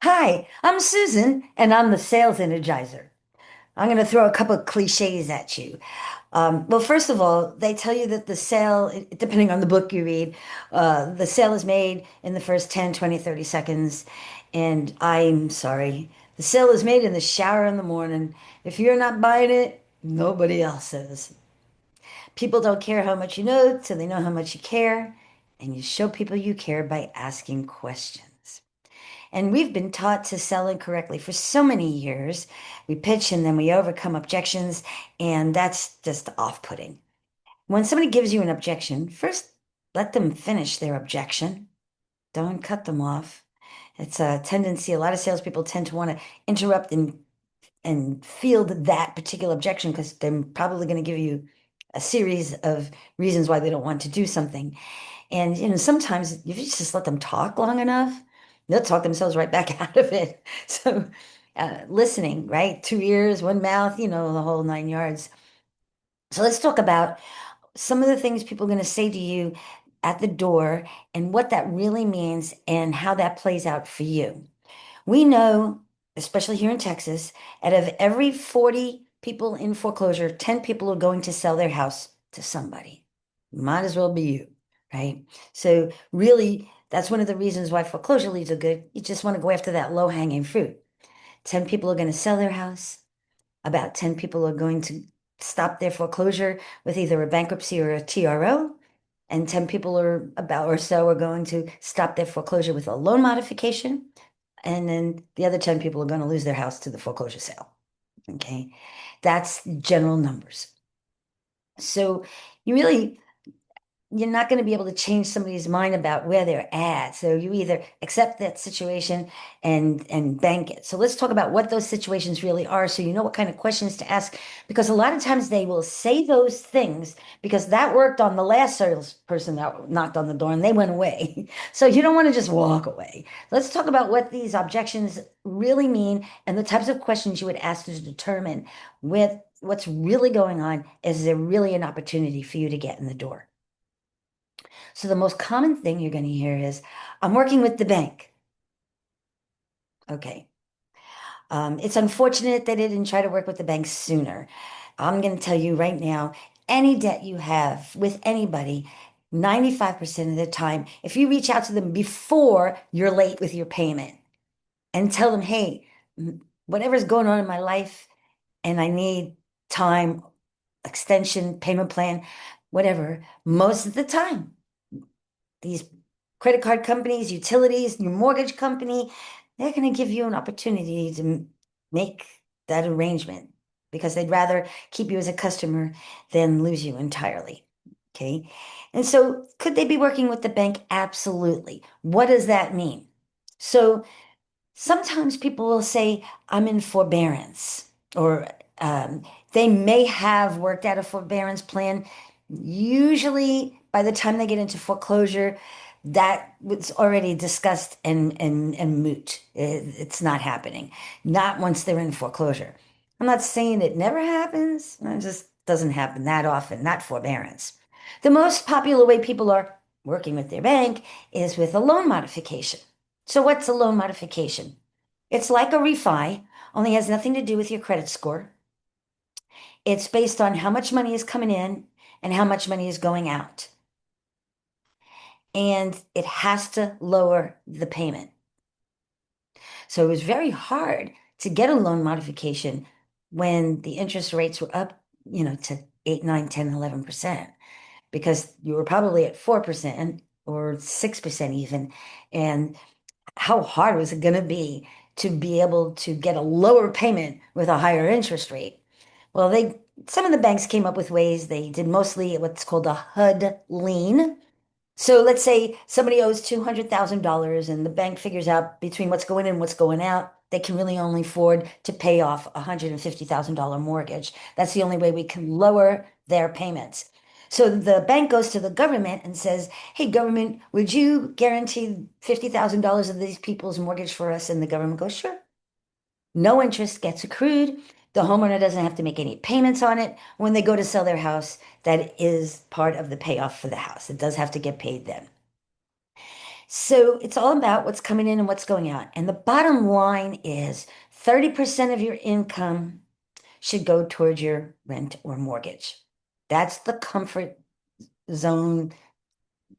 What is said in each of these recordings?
Hi, I'm Susan, and I'm the sales energizer. I'm going to throw a couple of cliches at you. Well, first of all, they tell you that the sale, depending on the book you read, the sale is made in the first 10, 20, 30 seconds. And I'm sorry, the sale is made in the shower in the morning. If you're not buying it, nobody else is. People don't care how much you know, so they know how much you care. And you show people you care by asking questions. And we've been taught to sell incorrectly for so many years. We pitch and then we overcome objections, and that's just off-putting. When somebody gives you an objection, first let them finish their objection. Don't cut them off. It's a tendency, a lot of salespeople tend to want to interrupt and field that particular objection because they're probably going to give you a series of reasons why they don't want to do something. And sometimes if you just let them talk long enough, they'll talk themselves right back out of it. So, listening, right? Two ears, one mouth, the whole nine yards. So let's talk about some of the things people are going to say to you at the door and what that really means and how that plays out for you. We know, especially here in Texas, out of every 40 people in foreclosure, 10 people are going to sell their house to somebody. Might as well be you, right? So, really, that's one of the reasons why foreclosure leads are good. You just want to go after that low-hanging fruit. 10 people are going to sell their house. About 10 people are going to stop their foreclosure with either a bankruptcy or a TRO. And 10 people or about or so are going to stop their foreclosure with a loan modification. And then the other 10 people are going to lose their house to the foreclosure sale. Okay. That's general numbers. So you really you're not going to be able to change somebody's mind about where they're at. So you either accept that situation and bank it. So let's talk about what those situations really are so you know what kind of questions to ask because a lot of times they will say those things because that worked on the last salesperson that knocked on the door and they went away. So you don't want to just walk away. Let's talk about what these objections really mean and the types of questions you would ask to determine with what's really going on. Is there really an opportunity for you to get in the door? So the most common thing you're going to hear is, I'm working with the bank. Okay. It's unfortunate they didn't try to work with the bank sooner. I'm going to tell you right now, any debt you have with anybody, 95% of the time, if you reach out to them before you're late with your payment and tell them, hey, whatever's going on in my life and I need time, extension, payment plan, whatever, most of the time these credit card companies, utilities, your mortgage company, they're going to give you an opportunity to make that arrangement because they'd rather keep you as a customer than lose you entirely. Okay. And so could they be working with the bank? Absolutely. What does that mean? So sometimes people will say, I'm in forbearance, or um, they may have worked out a forbearance plan. Usually, by the time they get into foreclosure, that was already discussed and moot. It's not happening. Not once they're in foreclosure. I'm not saying it never happens. It just doesn't happen that often, not forbearance. The most popular way people are working with their bank is with a loan modification. So what's a loan modification? It's like a refi, only has nothing to do with your credit score. It's based on how much money is coming in and how much money is going out. And it has to lower the payment. So it was very hard to get a loan modification when the interest rates were up, to 8, 9, 10, 11%, because you were probably at 4% or 6% even. And how hard was it going to be able to get a lower payment with a higher interest rate? Well, some of the banks came up with ways. They did mostly what's called a HUD lien. So let's say somebody owes $200,000 and the bank figures out between what's going in and what's going out, they can really only afford to pay off a $150,000 mortgage. That's the only way we can lower their payments. So the bank goes to the government and says, hey, government, would you guarantee $50,000 of these people's mortgage for us? And the government goes, sure. No interest gets accrued. The homeowner doesn't have to make any payments on it. When they go to sell their house, that is part of the payoff for the house. It does have to get paid then. So it's all about what's coming in and what's going out. And the bottom line is 30% of your income should go towards your rent or mortgage. That's the comfort zone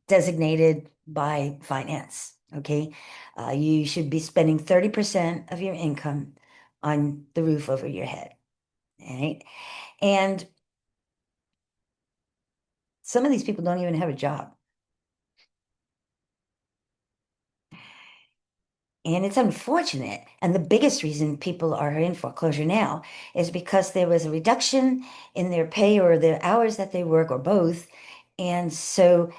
designated by finance. Okay. You should be spending 30% of your income on the roof over your head. All right. And some of these people don't even have a job. And it's unfortunate. And the biggest reason people are in foreclosure now is because there was a reduction in their pay or the hours that they work or both. And so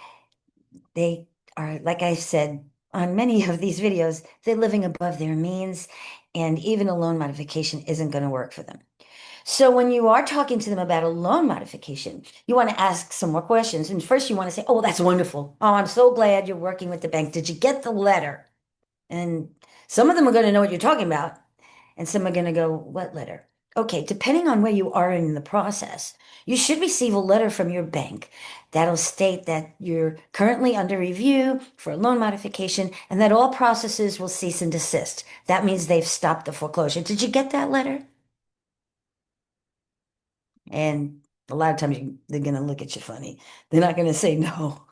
they are, like I said on many of these videos, they're living above their means. And even a loan modification isn't going to work for them. So when you are talking to them about a loan modification, you want to ask some more questions. And first you want to say, oh, well, that's wonderful. Oh, I'm so glad you're working with the bank. Did you get the letter? And some of them are going to know what you're talking about, and some are going to go, what letter? Okay, depending on where you are in the process, you should receive a letter from your bank that'll state that you're currently under review for a loan modification and that all processes will cease and desist. That means they've stopped the foreclosure. Did you get that letter? And a lot of times they're going to look at you funny. They're not going to say no.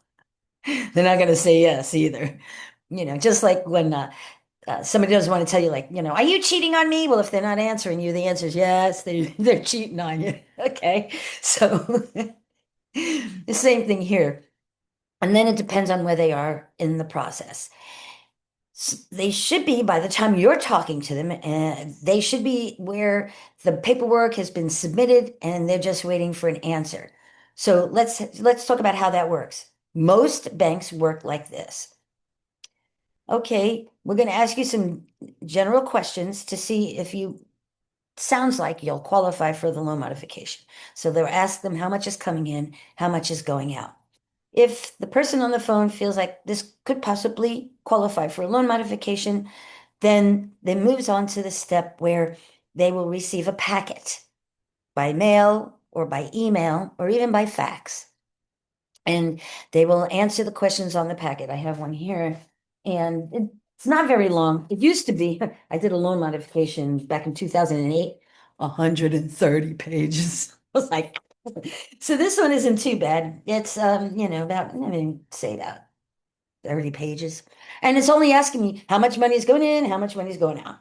They're not going to say yes either. Just like when somebody doesn't want to tell you, like, are you cheating on me? Well, if they're not answering you, the answer is yes, they're cheating on you. Okay. So the same thing here. And then it depends on where they are in the process. They should be, by the time you're talking to them, they should be where the paperwork has been submitted and they're just waiting for an answer. So let's talk about how that works. Most banks work like this. Okay, we're going to ask you some general questions to see if you sounds like you'll qualify for the loan modification. So they'll ask them how much is coming in, how much is going out. If the person on the phone feels like this could possibly qualify for a loan modification, then it moves on to the step where they will receive a packet by mail or by email or even by fax. And they will answer the questions on the packet. I have one here, and it's not very long. It used to be, I did a loan modification back in 2008, 130 pages. I was like, so this one isn't too bad. It's, about, I mean, say that, 30 pages. And it's only asking me how much money is going in, how much money is going out.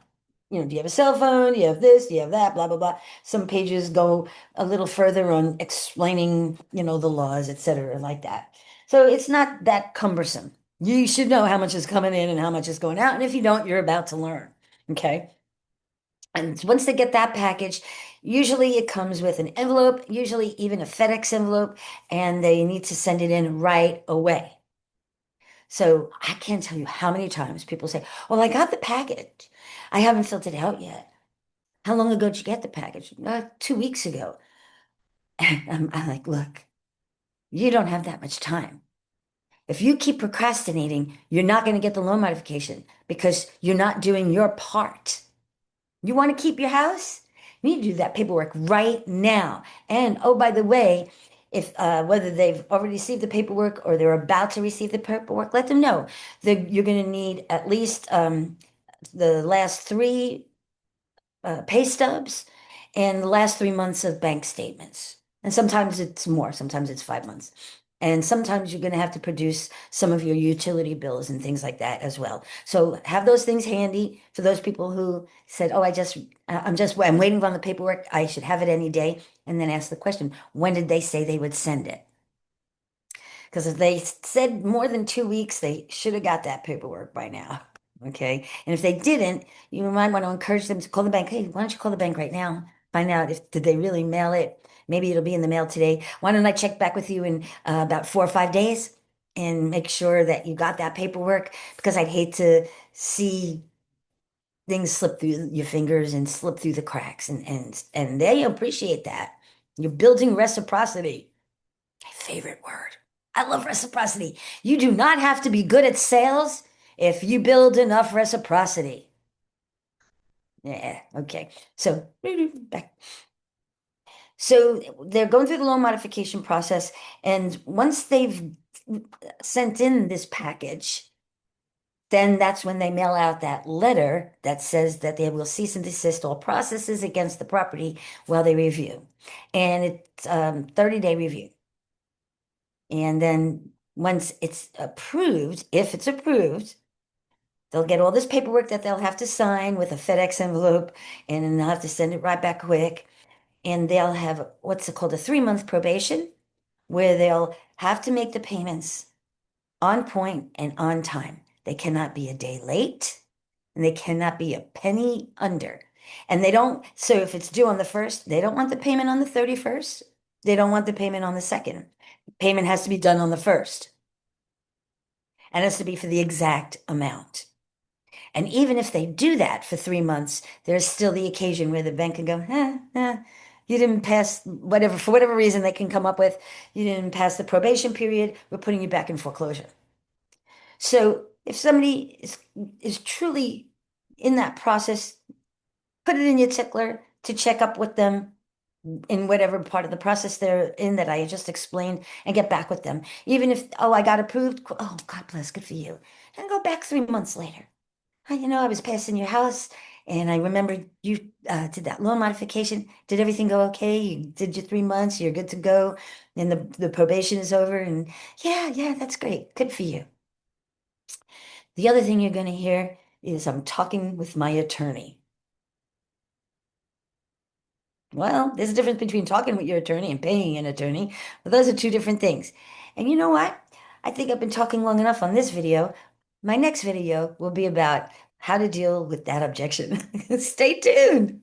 Do you have a cell phone? Do you have this? Do you have that? Blah, blah, blah. Some pages go a little further on explaining, the laws, et cetera, like that. So it's not that cumbersome. You should know how much is coming in and how much is going out. And if you don't, you're about to learn. Okay. And once they get that package, usually it comes with an envelope, usually even a FedEx envelope, and they need to send it in right away. So I can't tell you how many times people say, well, I got the package. I haven't filled it out yet. How long ago did you get the package? 2 weeks ago. I'm like, look, you don't have that much time. If you keep procrastinating, you're not going to get the loan modification because you're not doing your part. You want to keep your house? You need to do that paperwork right now. And oh, by the way, if whether they've already received the paperwork or they're about to receive the paperwork, let them know that you're going to need at least the last three pay stubs and the last 3 months of bank statements. And sometimes it's more, sometimes it's 5 months. And sometimes you're going to have to produce some of your utility bills and things like that as well. So have those things handy for those people who said, "Oh, I'm waiting on the paperwork. I should have it any day." And then ask the question, when did they say they would send it? Because if they said more than 2 weeks, they should have got that paperwork by now. Okay. And if they didn't, you might want to encourage them to call the bank. Hey, why don't you call the bank right now? Find out if did they really mail it? Maybe it'll be in the mail today. Why don't I check back with you in about 4 or 5 days and make sure that you got that paperwork? Because I'd hate to see things slip through your fingers and slip through the cracks. And they appreciate that. You're building reciprocity. My favorite word. I love reciprocity. You do not have to be good at sales if you build enough reciprocity. Yeah, okay. So back. So they're going through the loan modification process, and once they've sent in this package, then that's when they mail out that letter that says that they will cease and desist all processes against the property while they review. And it's 30-day review. And then once it's approved, if it's approved, they'll get all this paperwork that they'll have to sign with a FedEx envelope, and then they'll have to send it right back quick. And they'll have what's called a 3-month probation, where they'll have to make the payments on point and on time. They cannot be a day late, and they cannot be a penny under. And they don't, so if it's due on the first, they don't want the payment on the 31st. They don't want the payment on the second. Payment has to be done on the first, and it has to be for the exact amount. And even if they do that for 3 months, there's still the occasion where the bank can go, you didn't pass whatever, for whatever reason they can come up with, you didn't pass the probation period, we're putting you back in foreclosure. So if somebody is truly in that process, put it in your tickler to check up with them in whatever part of the process they're in that I just explained, and get back with them. Even if, oh, I got approved, oh, God bless, good for you. And go back 3 months later. I was passing your house and I remembered you did that loan modification. Did everything go okay? You did your 3 months, you're good to go, and the probation is over. And yeah, that's great. Good for you. The other thing you're going to hear is I'm talking with my attorney. Well, there's a difference between talking with your attorney and paying an attorney, but those are two different things. And you know what? I think I've been talking long enough on this video. My next video will be about how to deal with that objection. Stay tuned.